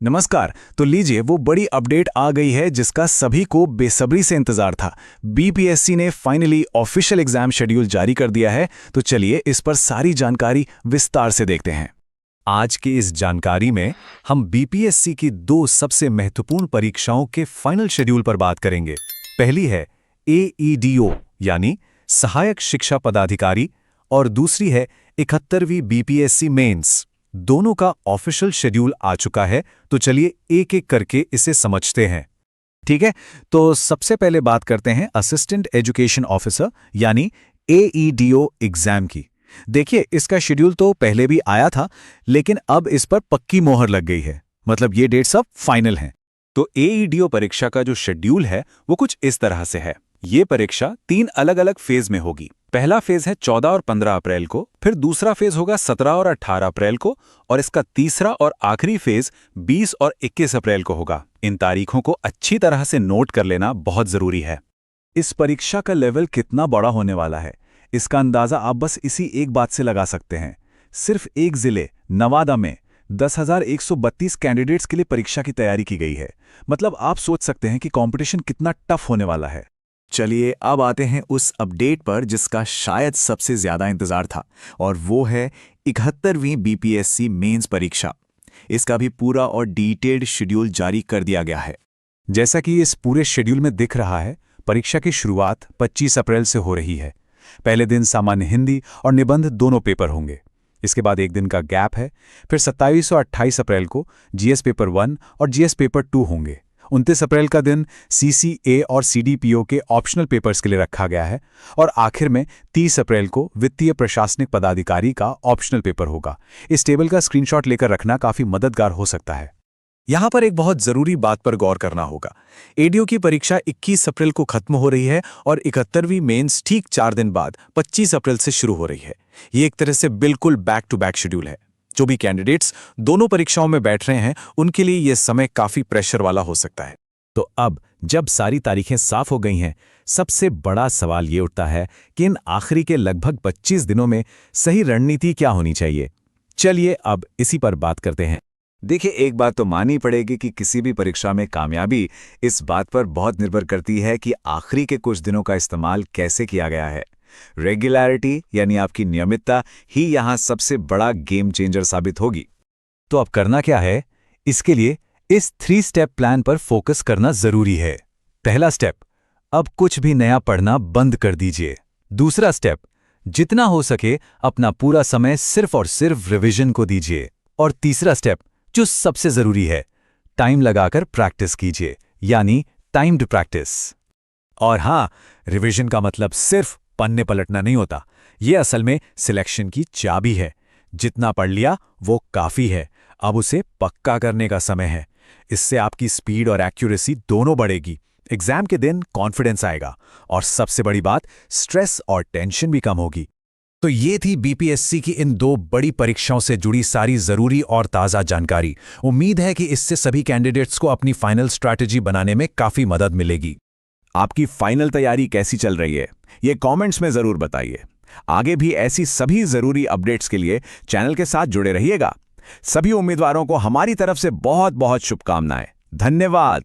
नमस्कार। तो लीजिए वो बड़ी अपडेट आ गई है जिसका सभी को बेसब्री से इंतजार था। बीपीएससी ने फाइनली ऑफिशियल एग्जाम शेड्यूल जारी कर दिया है। तो चलिए इस पर सारी जानकारी विस्तार से देखते हैं। आज की इस जानकारी में हम बीपीएससी की दो सबसे महत्वपूर्ण परीक्षाओं के फाइनल शेड्यूल पर बात करेंगे। पहली है एईडीओ यानी सहायक शिक्षा पदाधिकारी और दूसरी है 71वीं बीपीएससी मेंस। दोनों का ऑफिशियल शेड्यूल आ चुका है, तो चलिए एक एक करके इसे समझते हैं। ठीक है, तो सबसे पहले बात करते हैं असिस्टेंट एजुकेशन ऑफिसर यानी एईडीओ एग्जाम की। देखिए इसका शेड्यूल तो पहले भी आया था, लेकिन अब इस पर पक्की मोहर लग गई है। मतलब ये डेट्स अब फाइनल हैं। तो एईडीओ परीक्षा का जो शेड्यूल है वो कुछ इस तरह से है। ये परीक्षा 3 अलग अलग फेज में होगी। पहला फेज है 14 और 15 अप्रैल को, फिर दूसरा फेज होगा 17 और 18 अप्रैल को, और इसका तीसरा और आखिरी फेज 20 और 21 अप्रैल को होगा। इन तारीखों को अच्छी तरह से नोट कर लेना बहुत जरूरी है। इस परीक्षा का लेवल कितना बड़ा होने वाला है, इसका अंदाजा आप बस इसी एक बात से लगा सकते हैं। सिर्फ एक जिले नवादा में 10,132 कैंडिडेट्स के लिए परीक्षा की तैयारी की गई है। मतलब आप सोच सकते हैं कि कंपटीशन कितना टफ होने वाला है। चलिए अब आते हैं उस अपडेट पर जिसका शायद सबसे ज्यादा इंतजार था, और वो है 71वीं बीपीएससी मेंस परीक्षा। इसका भी पूरा और डिटेल्ड शेड्यूल जारी कर दिया गया है। जैसा कि इस पूरे शेड्यूल में दिख रहा है, परीक्षा की शुरुआत 25 अप्रैल से हो रही है। पहले दिन सामान्य हिंदी और निबंध दोनों पेपर होंगे। इसके बाद एक दिन का गैप है। फिर 27 और 28 अप्रैल को जीएस पेपर 1 और जीएस पेपर 2 होंगे। 29 अप्रैल का दिन सीसीए और सीडीपीओ के ऑप्शनल पेपर्स के लिए रखा गया है। और आखिर में 30 अप्रैल को वित्तीय प्रशासनिक पदाधिकारी का ऑप्शनल पेपर होगा। इस टेबल का स्क्रीनशॉट लेकर रखना काफी मददगार हो सकता है। यहां पर एक बहुत जरूरी बात पर गौर करना होगा। एडीओ की परीक्षा 21 अप्रैल को खत्म हो रही है और 71वीं मेंस ठीक 4 दिन बाद 25 अप्रैल से शुरू हो रही है। ये एक तरह से बिल्कुल बैक टू बैक शेड्यूल है। जो भी कैंडिडेट्स दोनों परीक्षाओं में बैठ रहे हैं, उनके लिए यह समय काफी प्रेशर वाला हो सकता है। तो अब जब सारी तारीखें साफ हो गई हैं, सबसे बड़ा सवाल ये उठता है कि इन आखिरी के लगभग 25 दिनों में सही रणनीति क्या होनी चाहिए। चलिए अब इसी पर बात करते हैं। देखिए, एक बात तो माननी पड़ेगी कि किसी भी परीक्षा में कामयाबी इस बात पर बहुत निर्भर करती है कि आखिरी के कुछ दिनों का इस्तेमाल कैसे किया गया है। रेगुलरिटी यानी आपकी नियमितता ही यहां सबसे बड़ा गेम चेंजर साबित होगी। तो अब करना क्या है? इसके लिए इस 3 स्टेप प्लान पर फोकस करना जरूरी है। पहला स्टेप, अब कुछ भी नया पढ़ना बंद कर दीजिए। दूसरा स्टेप, जितना हो सके अपना पूरा समय सिर्फ और सिर्फ रिवीजन को दीजिए। और तीसरा स्टेप, जो सबसे जरूरी है, टाइम लगाकर प्रैक्टिस कीजिए, यानी टाइम्ड प्रैक्टिस। और हां, रिवीजन का मतलब सिर्फ पन्ने पलटना नहीं होता। यह असल में सिलेक्शन की चाबी है। जितना पढ़ लिया वो काफी है, अब उसे पक्का करने का समय है। इससे आपकी स्पीड और एक्यूरेसी दोनों बढ़ेगी। एग्जाम के दिन कॉन्फिडेंस आएगा, और सबसे बड़ी बात, स्ट्रेस और टेंशन भी कम होगी। तो ये थी बीपीएससी की इन 2 बड़ी परीक्षाओं से जुड़ी सारी जरूरी और ताज़ा जानकारी। उम्मीद है कि इससे सभी कैंडिडेट्स को अपनी फाइनल स्ट्रैटेजी बनाने में काफी मदद मिलेगी। आपकी फाइनल तैयारी कैसी चल रही है, ये कमेंट्स में जरूर बताइए। आगे भी ऐसी सभी जरूरी अपडेट्स के लिए चैनल के साथ जुड़े रहिएगा। सभी उम्मीदवारों को हमारी तरफ से बहुत बहुत शुभकामनाएं। धन्यवाद।